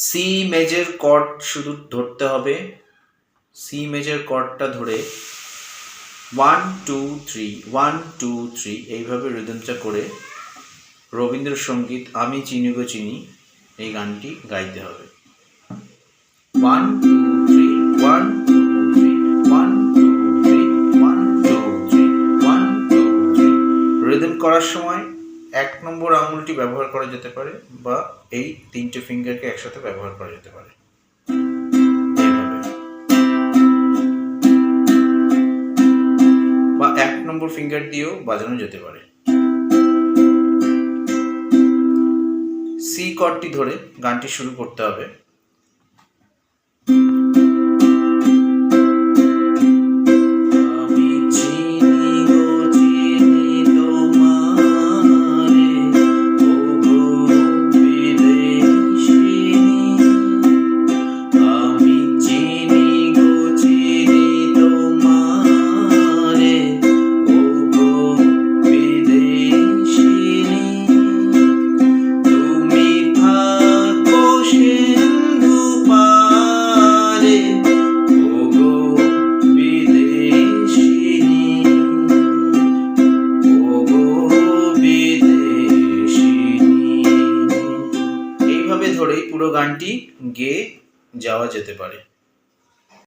C major cord শুধু ধরতে হবে। সি মেজর কর্ডটা ধরে 1 2 3 1 2 3 এইভাবে রিদমটা করে রবীন্দ্রসঙ্গীত আমি চিনি গো চিনি এই গানটি গাইতে হবে। 1 2 3 1 2 3 1 2 3 1 2 3 1 2 3। রিদম করার সময় 1 নম্বর আঙুলটি ব্যবহার করা যেতে পারে বা এই 3টে ফিঙ্গারকে একসাথে ব্যবহার করা যেতে পারে। বা 1 নম্বর ফিঙ্গার দিয়েও বাজানো যেতে পারে। সি কর্ডটি ধরে গানটি শুরু করতে হবে। ধরেই পুরো গানটি গেয়ে যাওয়া যেতে পারে।